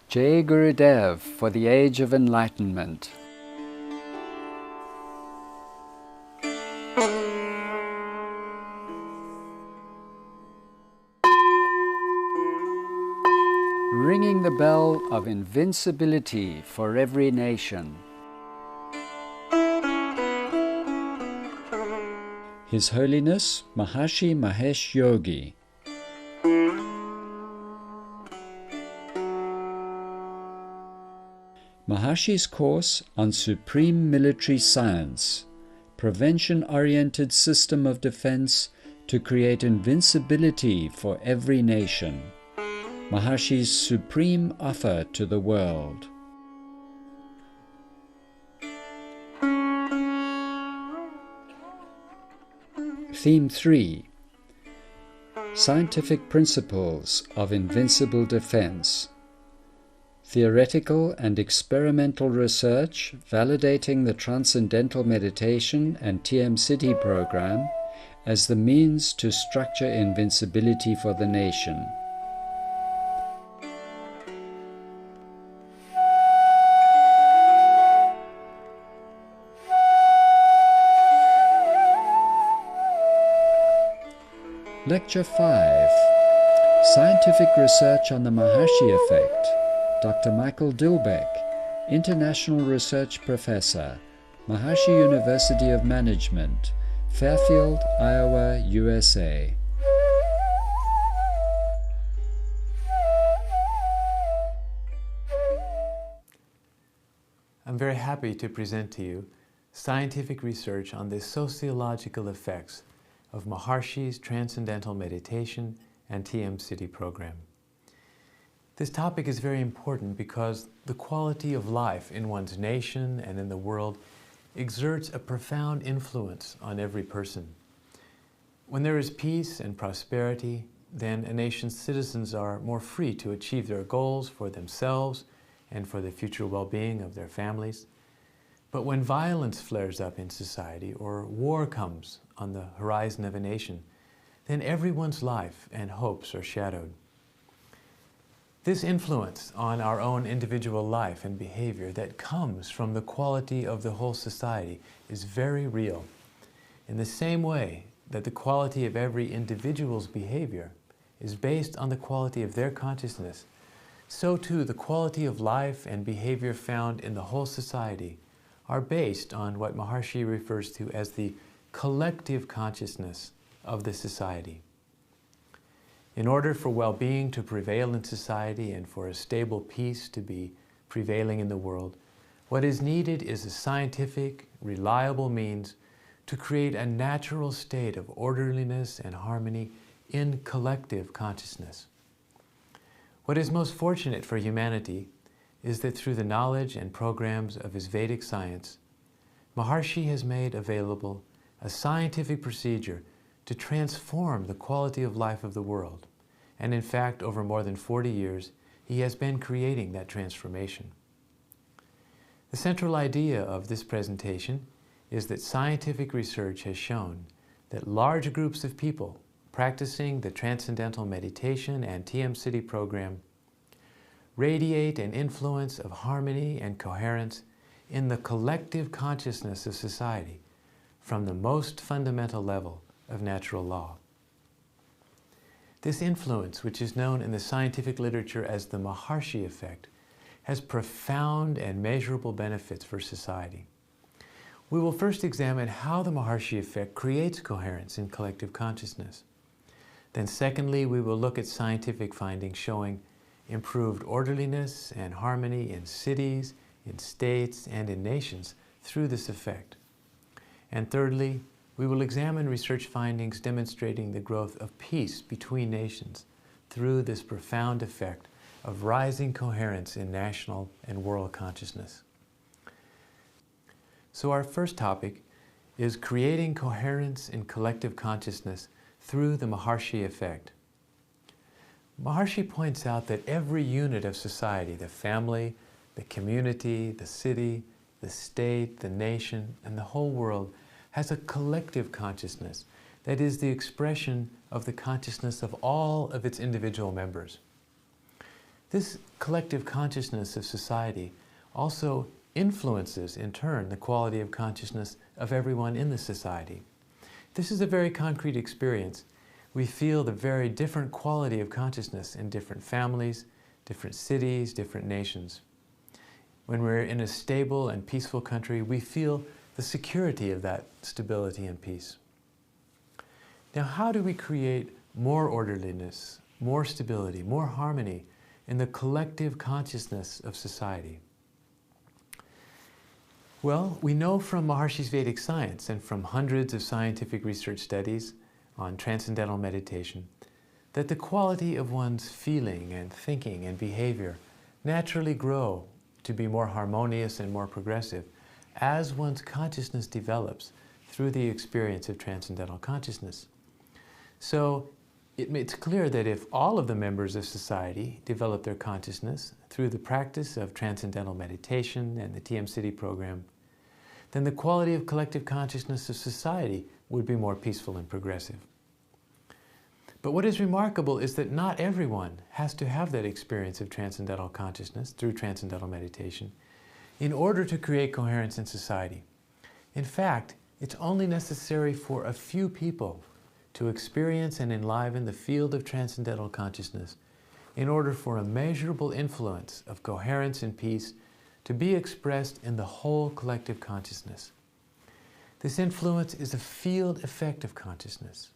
Jai Gurudev for the Age of Enlightenment. Ringing the bell of invincibility for every nation. His Holiness Maharishi Mahesh Yogi. Maharishi's course on Supreme Military Science, Prevention-Oriented System of Defense to Create Invincibility for Every Nation. Maharishi's Supreme Offer to the World. Theme 3. Scientific Principles of Invincible Defense. Theoretical and experimental research validating the Transcendental Meditation and TM City program as the means to structure invincibility for the nation. Lecture 5. Scientific Research on the Maharishi Effect. Dr. Michael Dilbeck, International Research Professor, Maharishi University of Management, Fairfield, Iowa, USA. I'm very happy to present to you scientific research on the sociological effects of Maharishi's Transcendental Meditation and TM City program. This topic is very important because the quality of life in one's nation and in the world exerts a profound influence on every person. When there is peace and prosperity, then a nation's citizens are more free to achieve their goals for themselves and for the future well-being of their families. But when violence flares up in society or war comes on the horizon of a nation, then everyone's life and hopes are shadowed. This influence on our own individual life and behavior that comes from the quality of the whole society is very real. In the same way that the quality of every individual's behavior is based on the quality of their consciousness, so too the quality of life and behavior found in the whole society are based on what Maharishi refers to as the collective consciousness of the society. In order for well-being to prevail in society and for a stable peace to be prevailing in the world, what is needed is a scientific, reliable means to create a natural state of orderliness and harmony in collective consciousness. What is most fortunate for humanity is that through the knowledge and programs of his Vedic science, Maharishi has made available a scientific procedure to transform the quality of life of the world. And in fact, over more than 40 years, he has been creating that transformation. The central idea of this presentation is that scientific research has shown that large groups of people practicing the Transcendental Meditation and TM City program radiate an influence of harmony and coherence in the collective consciousness of society from the most fundamental level of natural law. This influence, which is known in the scientific literature as the Maharishi effect, has profound and measurable benefits for society. We will first examine how the Maharishi effect creates coherence in collective consciousness. Then secondly, we will look at scientific findings showing improved orderliness and harmony in cities, in states, and in nations through this effect. And thirdly, we will examine research findings demonstrating the growth of peace between nations through this profound effect of rising coherence in national and world consciousness. So our first topic is creating coherence in collective consciousness through the Maharishi effect. Maharishi points out that every unit of society, the family, the community, the city, the state, the nation, and the whole world, has a collective consciousness that is the expression of the consciousness of all of its individual members. This collective consciousness of society also influences, in turn, the quality of consciousness of everyone in the society. This is a very concrete experience. We feel the very different quality of consciousness in different families, different cities, different nations. When we're in a stable and peaceful country, we feel the security of that stability and peace. Now, how do we create more orderliness, more stability, more harmony in the collective consciousness of society? Well, we know from Maharshi's Vedic science and from hundreds of scientific research studies on transcendental meditation that the quality of one's feeling and thinking and behavior naturally grow to be more harmonious and more progressive as one's consciousness develops through the experience of transcendental consciousness. So it's clear that if all of the members of society develop their consciousness through the practice of transcendental meditation and the TM City program, then the quality of collective consciousness of society would be more peaceful and progressive. But what is remarkable is that not everyone has to have that experience of transcendental consciousness through transcendental meditation in order to create coherence in society. In fact, it's only necessary for a few people to experience and enliven the field of transcendental consciousness in order for a measurable influence of coherence and peace to be expressed in the whole collective consciousness. This influence is a field effect of consciousness.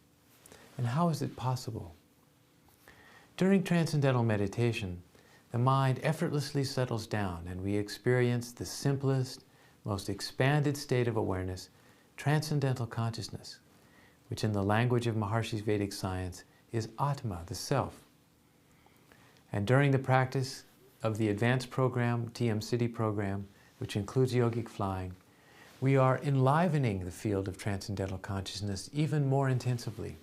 And how is it possible? During transcendental meditation, the mind effortlessly settles down and we experience the simplest, most expanded state of awareness, transcendental consciousness, which in the language of Maharshi's Vedic science is Atma, the Self. And during the practice of the advanced program, TM City program, which includes yogic flying, we are enlivening the field of transcendental consciousness even more intensively.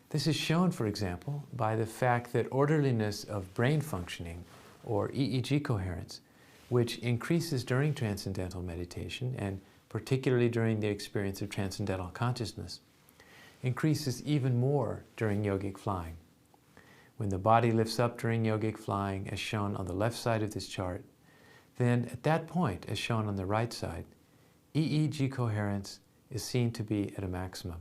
This is shown, for example, by the fact that orderliness of brain functioning, or EEG coherence, which increases during transcendental meditation, and particularly during the experience of transcendental consciousness, increases even more during yogic flying. When the body lifts up during yogic flying, as shown on the left side of this chart, then at that point, as shown on the right side, EEG coherence is seen to be at a maximum.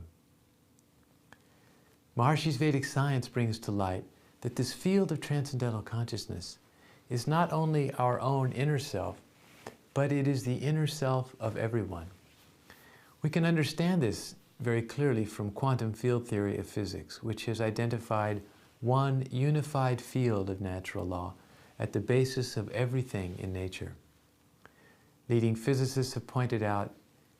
Maharshi's Vedic science brings to light that this field of transcendental consciousness is not only our own inner self, but it is the inner self of everyone. We can understand this very clearly from quantum field theory of physics, which has identified one unified field of natural law at the basis of everything in nature. Leading physicists have pointed out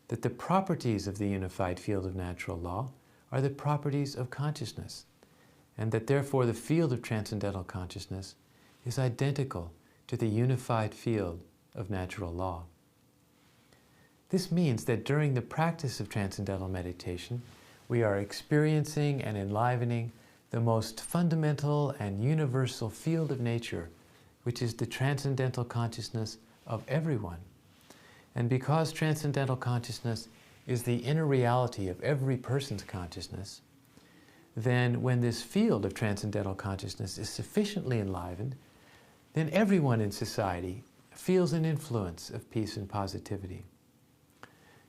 that the properties of the unified field of natural law are the properties of consciousness, and that therefore the field of transcendental consciousness is identical to the unified field of natural law. This means that during the practice of transcendental meditation, we are experiencing and enlivening the most fundamental and universal field of nature, which is the transcendental consciousness of everyone. And because transcendental consciousness is the inner reality of every person's consciousness, then when this field of transcendental consciousness is sufficiently enlivened, then everyone in society feels an influence of peace and positivity.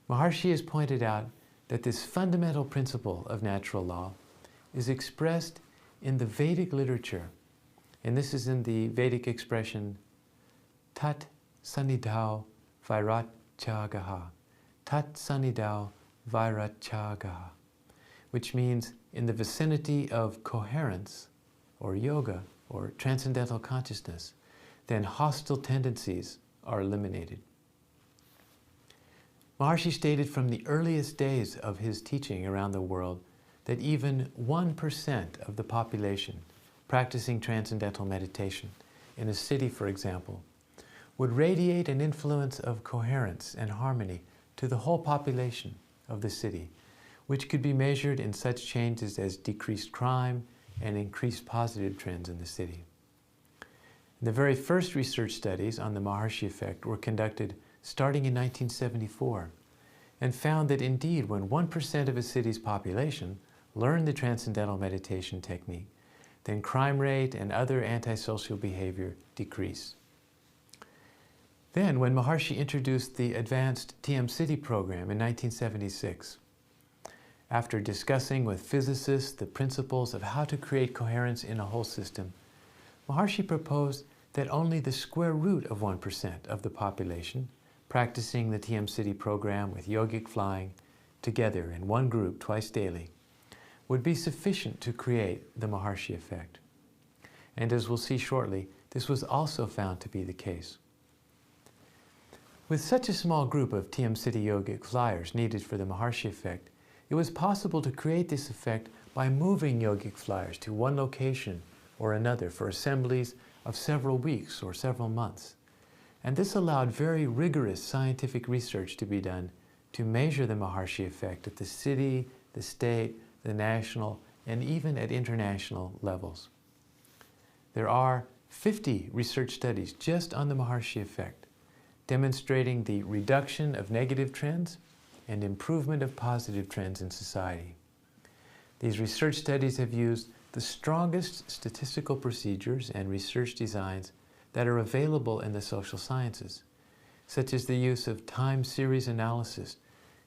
Maharshi has pointed out that this fundamental principle of natural law is expressed in the Vedic literature, and this is in the Vedic expression Tat Sanidhau Vairachagaha. Tat Sanidhau Vairachagaha, which means in the vicinity of coherence, or yoga, or transcendental consciousness, then hostile tendencies are eliminated. Maharshi stated from the earliest days of his teaching around the world that even 1% of the population practicing transcendental meditation in a city, for example, would radiate an influence of coherence and harmony to the whole population of the city, which could be measured in such changes as decreased crime and increased positive trends in the city. The very first research studies on the Maharshi effect were conducted starting in 1974 and found that indeed when 1% of a city's population learned the transcendental meditation technique, then crime rate and other antisocial behavior decrease. Then, when Maharshi introduced the advanced TM City program in 1976, after discussing with physicists the principles of how to create coherence in a whole system, Maharshi proposed that only the square root of 1% of the population practicing the TM City program with yogic flying together in one group twice daily would be sufficient to create the Maharshi effect. And as we'll see shortly, this was also found to be the case. With such a small group of TM City yogic flyers needed for the Maharshi effect, it was possible to create this effect by moving yogic flyers to one location or another for assemblies of several weeks or several months. And this allowed very rigorous scientific research to be done to measure the Maharshi effect at the city, the state, the national, and even at international levels. There are 50 research studies just on the Maharshi effect, demonstrating the reduction of negative trends and improvement of positive trends in society. These research studies have used the strongest statistical procedures and research designs that are available in the social sciences, such as the use of time series analysis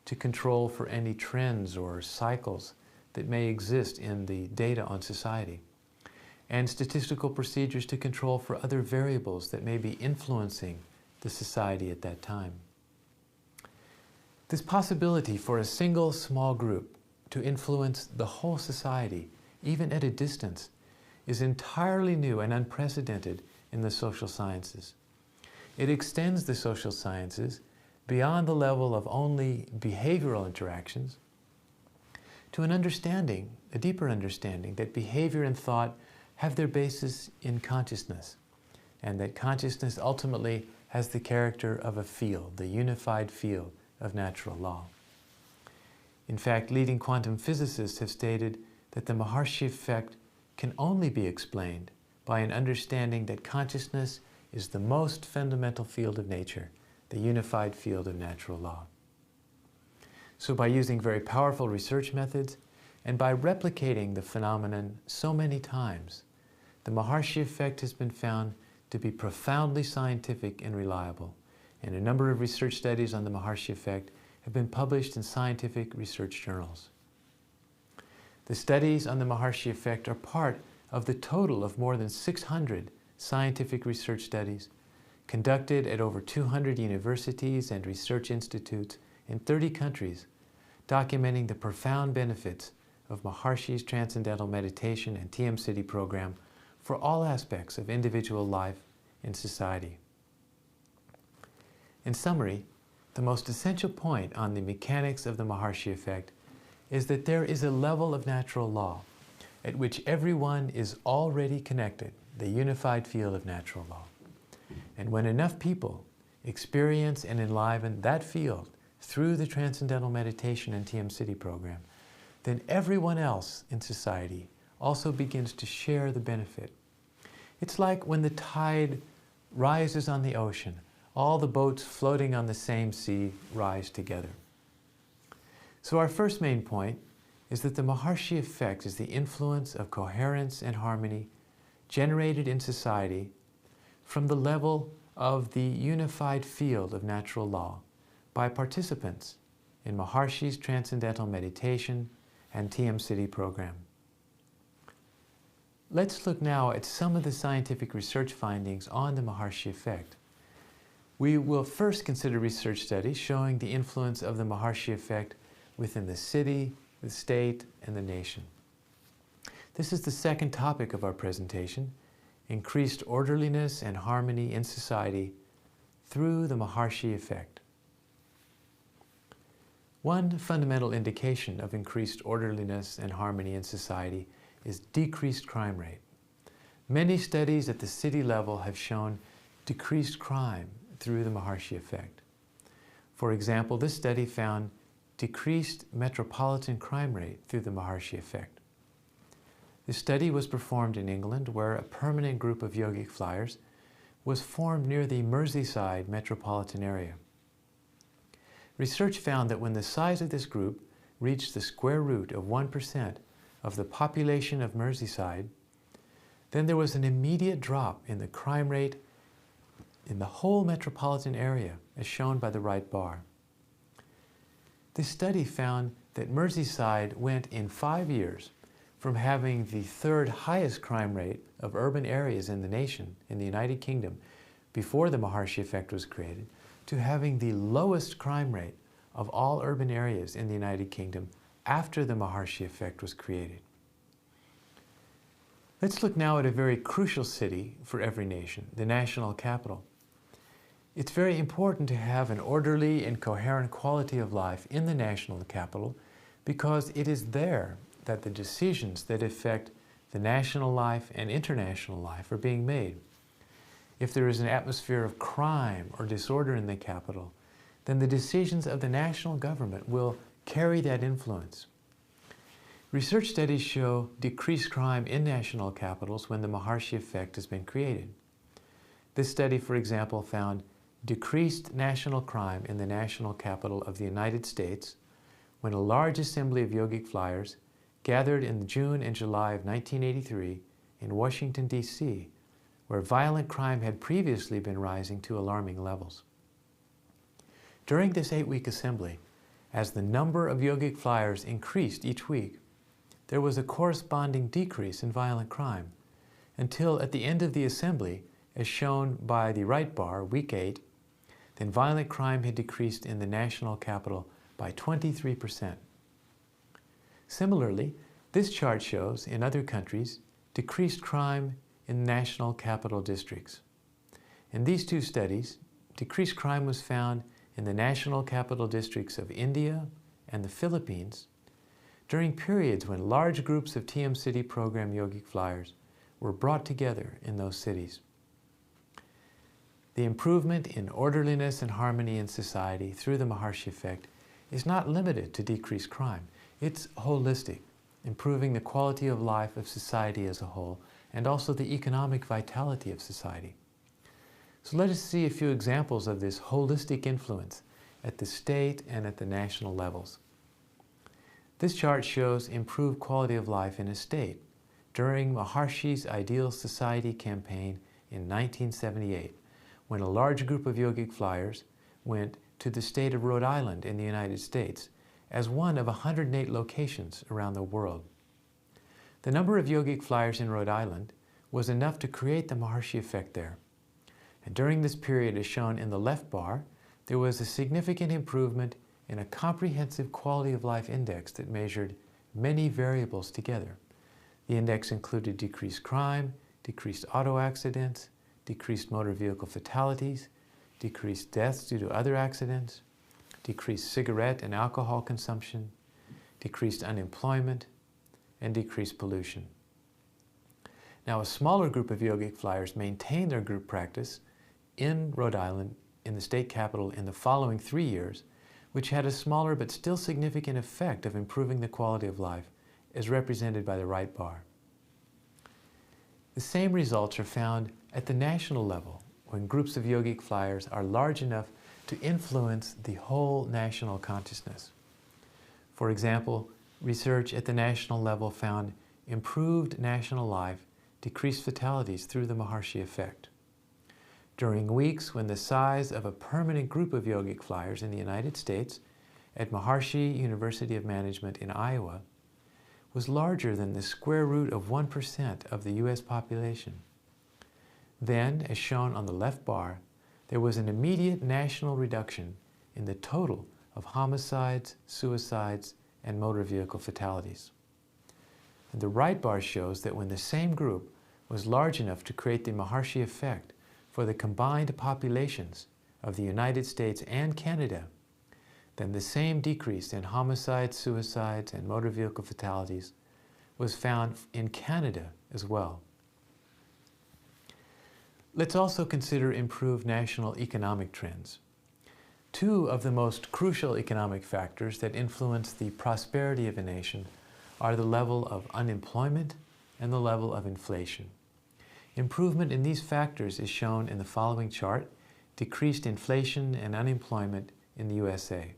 to control for any trends or cycles that may exist in the data on society, and statistical procedures to control for other variables that may be influencing the society at that time. This possibility for a single small group to influence the whole society, even at a distance, is entirely new and unprecedented in the social sciences. It extends the social sciences beyond the level of only behavioral interactions to an understanding, a deeper understanding, that behavior and thought have their basis in consciousness, and that consciousness ultimately has the character of a field, the unified field of natural law. In fact, leading quantum physicists have stated that the Maharshi effect can only be explained by an understanding that consciousness is the most fundamental field of nature, the unified field of natural law. So by using very powerful research methods and by replicating the phenomenon so many times, the Maharshi effect has been found to be profoundly scientific and reliable, and a number of research studies on the Maharshi effect have been published in scientific research journals. The studies on the Maharshi effect are part of the total of more than 600 scientific research studies conducted at over 200 universities and research institutes in 30 countries, documenting the profound benefits of Maharshi's Transcendental Meditation and TM City program for all aspects of individual life and society. In summary, the most essential point on the mechanics of the Maharshi effect is that there is a level of natural law at which everyone is already connected, the unified field of natural law. And when enough people experience and enliven that field through the Transcendental Meditation and TM City program, then everyone else in society also begins to share the benefit. It's like when the tide rises on the ocean, all the boats floating on the same sea rise together. So our first main point is that the Maharshi effect is the influence of coherence and harmony generated in society from the level of the unified field of natural law by participants in Maharshi's Transcendental Meditation and TM City program. Let's look now at some of the scientific research findings on the Maharshi effect. We will first consider research studies showing the influence of the Maharshi effect within the city, the state, and the nation. This is the second topic of our presentation, increased orderliness and harmony in society through the Maharshi effect. One fundamental indication of increased orderliness and harmony in society is decreased crime rate. Many studies at the city level have shown decreased crime through the Maharshi effect. For example, this study found decreased metropolitan crime rate through the Maharshi effect. The study was performed in England, where a permanent group of yogic flyers was formed near the Merseyside metropolitan area. Research found that when the size of this group reached the square root of 1% of the population of Merseyside, then there was an immediate drop in the crime rate in the whole metropolitan area, as shown by the right bar. This study found that Merseyside went in 5 years from having the third highest crime rate of urban areas in the nation, in the United Kingdom, before the Maharshi effect was created, to having the lowest crime rate of all urban areas in the United Kingdom after the Maharshi effect was created. Let's look now at a very crucial city for every nation, the national capital. It's very important to have an orderly and coherent quality of life in the national capital because it is there that the decisions that affect the national life and international life are being made. If there is an atmosphere of crime or disorder in the capital, then the decisions of the national government will carry that influence. Research studies show decreased crime in national capitals when the Maharshi effect has been created. This study, for example, found decreased national crime in the national capital of the United States when a large assembly of yogic flyers gathered in June and July of 1983 in Washington, D.C., where violent crime had previously been rising to alarming levels. During this 8-week assembly, as the number of yogic flyers increased each week, there was a corresponding decrease in violent crime, until at the end of the assembly, as shown by the right bar, week 8, then violent crime had decreased in the national capital by 23%. Similarly, this chart shows, in other countries, decreased crime in national capital districts. In these two studies, decreased crime was found in the national capital districts of India and the Philippines during periods when large groups of TM City program yogic flyers were brought together in those cities. The improvement in orderliness and harmony in society through the Maharshi effect is not limited to decreased crime. It's holistic, improving the quality of life of society as a whole and also the economic vitality of society. So let us see a few examples of this holistic influence at the state and at the national levels. This chart shows improved quality of life in a state during Maharshi's Ideal Society campaign in 1978, when a large group of yogic flyers went to the state of Rhode Island in the United States as one of 108 locations around the world. The number of yogic flyers in Rhode Island was enough to create the Maharshi effect there. And during this period, as shown in the left bar, there was a significant improvement in a comprehensive quality of life index that measured many variables together. The index included decreased crime, decreased auto accidents, decreased motor vehicle fatalities, decreased deaths due to other accidents, decreased cigarette and alcohol consumption, decreased unemployment, and decreased pollution. Now, a smaller group of yogic flyers maintained their group practice in Rhode Island, in the state capital, in the following 3 years, which had a smaller but still significant effect of improving the quality of life, as represented by the right bar. The same results are found at the national level, when groups of yogic flyers are large enough to influence the whole national consciousness. For example, research at the national level found improved national life, decreased fatalities through the Maharshi effect. During weeks when the size of a permanent group of yogic flyers in the United States at Maharshi University of Management in Iowa was larger than the square root of 1% of the U.S. population. Then, as shown on the left bar, there was an immediate national reduction in the total of homicides, suicides, and motor vehicle fatalities. And the right bar shows that when the same group was large enough to create the Maharshi effect for the combined populations of the United States and Canada, then the same decrease in homicides, suicides, and motor vehicle fatalities was found in Canada as well. Let's also consider improved national economic trends. Two of the most crucial economic factors that influence the prosperity of a nation are the level of unemployment and the level of inflation. Improvement in these factors is shown in the following chart: decreased inflation and unemployment in the USA.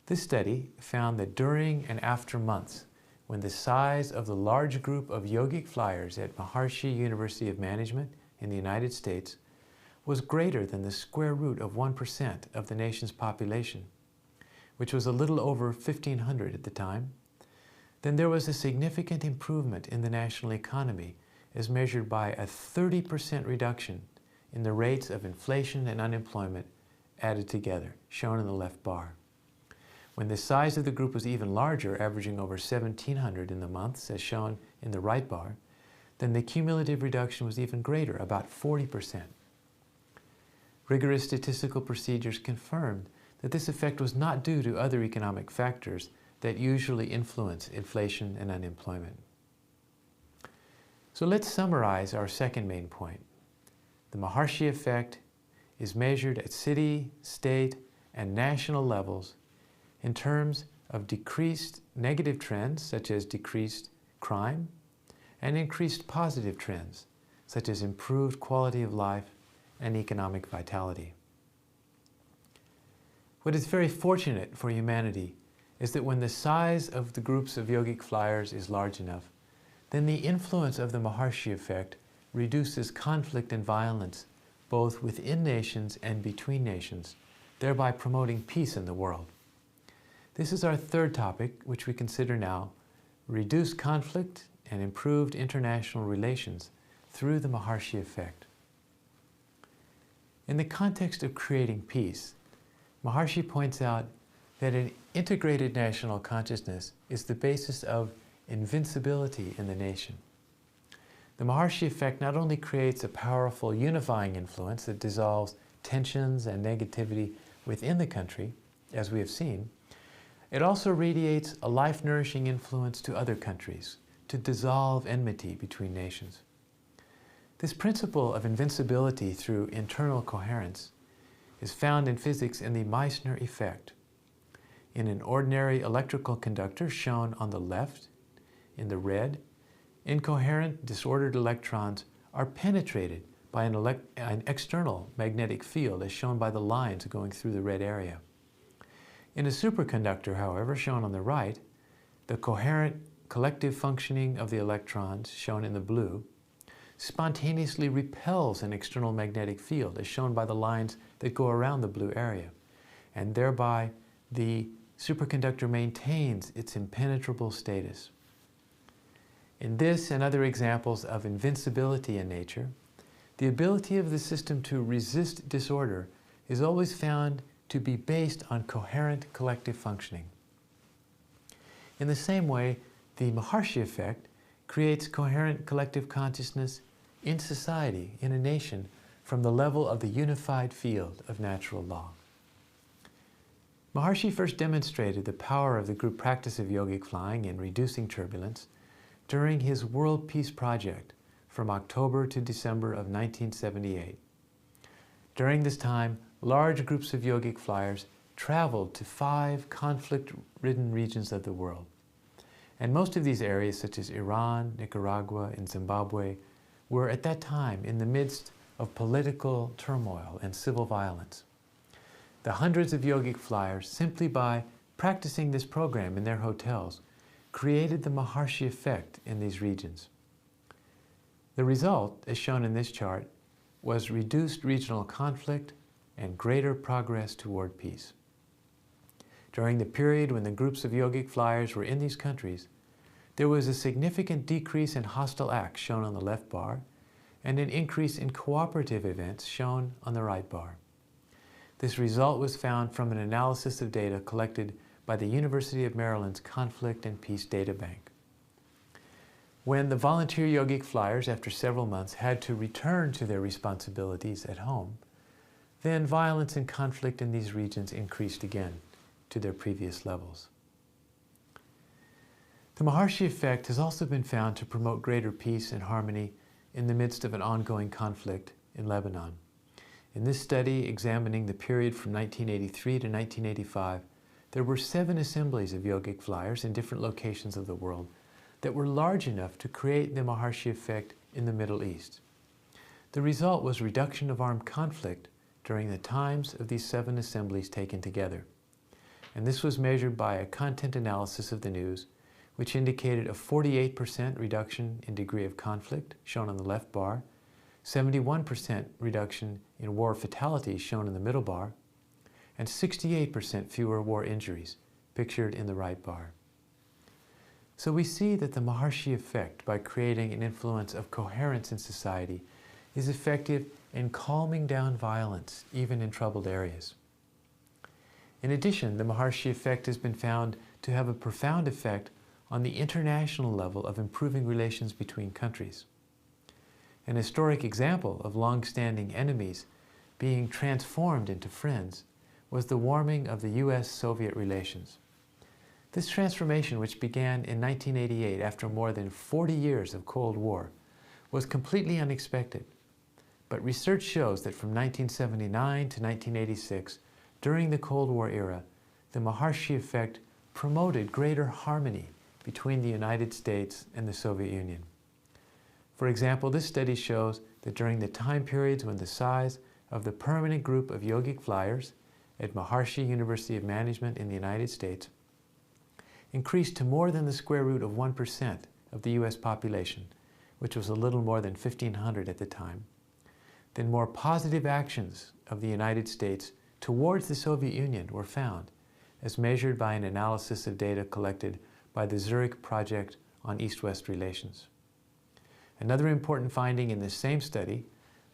This study found that during and after months when the size of the large group of yogic flyers at Maharishi University of Management in the United States was greater than the square root of 1% of the nation's population, which was a little over 1,500 at the time, then there was a significant improvement in the national economy as measured by a 30% reduction in the rates of inflation and unemployment added together, shown in the left bar. When the size of the group was even larger, averaging over 1,700 in the months, as shown in the right bar, then the cumulative reduction was even greater, about 40%. Rigorous statistical procedures confirmed that this effect was not due to other economic factors that usually influence inflation and unemployment. So let's summarize our second main point. The Maharishi effect is measured at city, state, and national levels in terms of decreased negative trends, such as decreased crime, and increased positive trends, such as improved quality of life and economic vitality. What is very fortunate for humanity is that when the size of the groups of yogic flyers is large enough, then the influence of the Maharishi effect reduces conflict and violence both within nations and between nations, thereby promoting peace in the world. This is our third topic, which we consider now: reduced conflict and improved international relations through the Maharishi effect. In the context of creating peace, Maharishi points out that an integrated national consciousness is the basis of invincibility in the nation. The Maharishi effect not only creates a powerful unifying influence that dissolves tensions and negativity within the country, as we have seen, it also radiates a life-nourishing influence to other countries to dissolve enmity between nations. This principle of invincibility through internal coherence is found in physics in the Meissner effect. In an ordinary electrical conductor shown on the left, in the red, incoherent, disordered electrons are penetrated by an external magnetic field, as shown by the lines going through the red area. In a superconductor, however, shown on the right, the coherent collective functioning of the electrons, shown in the blue, spontaneously repels an external magnetic field, as shown by the lines that go around the blue area, and thereby the superconductor maintains its impenetrable status. In this and other examples of invincibility in nature, the ability of the system to resist disorder is always found to be based on coherent collective functioning. In the same way, the Maharishi effect creates coherent collective consciousness in society, in a nation, from the level of the unified field of natural law. Maharishi first demonstrated the power of the group practice of yogic flying in reducing turbulence during his World Peace Project from October to December of 1978. During this time, large groups of yogic flyers traveled to 5 conflict-ridden regions of the world. And most of these areas, such as Iran, Nicaragua, and Zimbabwe, were at that time in the midst of political turmoil and civil violence. The hundreds of yogic flyers, simply by practicing this program in their hotels, created the Maharishi effect in these regions. The result, as shown in this chart, was reduced regional conflict and greater progress toward peace. During the period when the groups of yogic flyers were in these countries, there was a significant decrease in hostile acts, shown on the left bar, and an increase in cooperative events, shown on the right bar. This result was found from an analysis of data collected by the University of Maryland's Conflict and Peace Data Bank. When the volunteer yogic flyers, after several months, had to return to their responsibilities at home, then violence and conflict in these regions increased again to their previous levels. The Maharishi effect has also been found to promote greater peace and harmony in the midst of an ongoing conflict in Lebanon. In this study, examining the period from 1983 to 1985, there were 7 assemblies of yogic flyers in different locations of the world that were large enough to create the Maharishi effect in the Middle East. The result was reduction of armed conflict during the times of these 7 assemblies taken together. And this was measured by a content analysis of the news, which indicated a 48% reduction in degree of conflict, shown on the left bar, 71% reduction in war fatalities, shown in the middle bar, and 68% fewer war injuries, pictured in the right bar. So we see that the Maharshi effect, by creating an influence of coherence in society, is effective in calming down violence, even in troubled areas. In addition, the Maharshi effect has been found to have a profound effect on the international level of improving relations between countries. An historic example of long-standing enemies being transformed into friends was the warming of the U.S.-Soviet relations. This transformation, which began in 1988 after more than 40 years of Cold War, was completely unexpected. But research shows that from 1979 to 1986, during the Cold War era, the Maharshi effect promoted greater harmony between the United States and the Soviet Union. For example, this study shows that during the time periods when the size of the permanent group of yogic flyers at Maharshi University of Management in the United States increased to more than the square root of 1% of the U.S. population, which was a little more than 1,500 at the time, then more positive actions of the United States towards the Soviet Union were found, as measured by an analysis of data collected by the Zurich Project on East-West Relations. Another important finding in this same study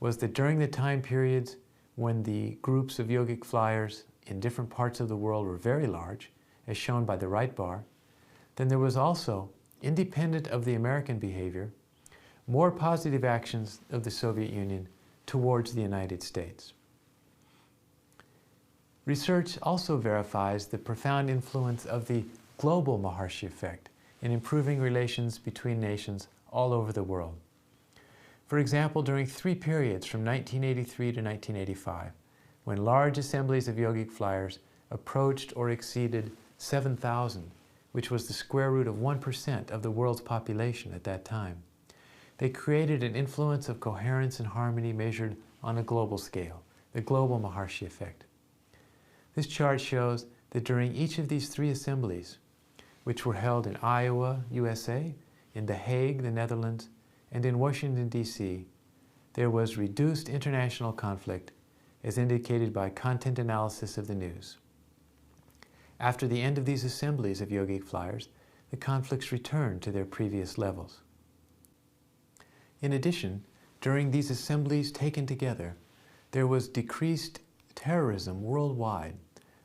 was that during the time periods when the groups of yogic flyers in different parts of the world were very large, as shown by the right bar, then there was also, independent of the American behavior, more positive actions of the Soviet Union towards the United States. Research also verifies the profound influence of the global Maharshi effect in improving relations between nations all over the world. For example, during 3 periods from 1983 to 1985, when large assemblies of yogic flyers approached or exceeded 7,000, which was the square root of 1% of the world's population at that time, they created an influence of coherence and harmony measured on a global scale, the global Maharshi effect. This chart shows that during each of these 3 assemblies, which were held in Iowa, USA, in The Hague, the Netherlands, and in Washington, D.C., there was reduced international conflict, as indicated by content analysis of the news. After the end of these assemblies of yogic flyers, the conflicts returned to their previous levels. In addition, during these assemblies taken together, there was decreased terrorism worldwide,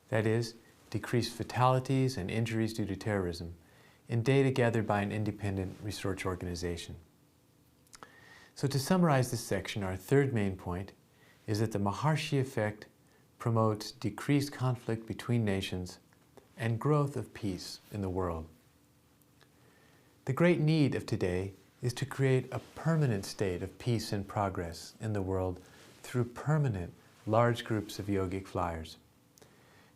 that is, decreased fatalities and injuries due to terrorism, in data gathered by an independent research organization. So to summarize this section, our third main point is that the Maharshi effect promotes decreased conflict between nations and growth of peace in the world. The great need of today is to create a permanent state of peace and progress in the world through permanent large groups of yogic flyers.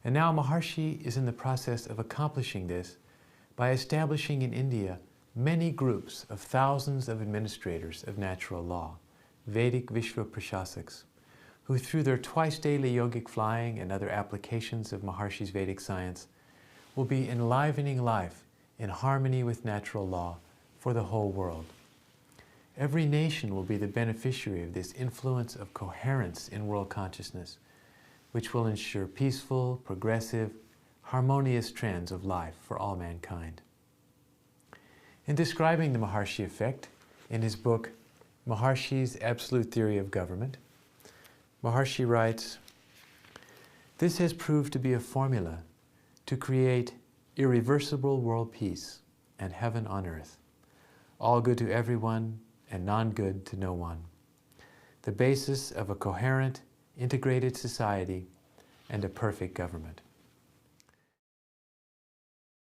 And now Maharshi is in the process of accomplishing this by establishing in India many groups of thousands of administrators of natural law, Vedic Vishwa Prashasaks, who through their twice-daily yogic flying and other applications of Maharshi's Vedic science will be enlivening life in harmony with natural law for the whole world. Every nation will be the beneficiary of this influence of coherence in world consciousness, which will ensure peaceful, progressive, harmonious trends of life for all mankind. In describing the Maharshi effect in his book, Maharshi's Absolute Theory of Government, Maharshi writes, "This has proved to be a formula to create irreversible world peace and heaven on earth, all good to everyone and non-good to no one, the basis of a coherent, integrated society and a perfect government."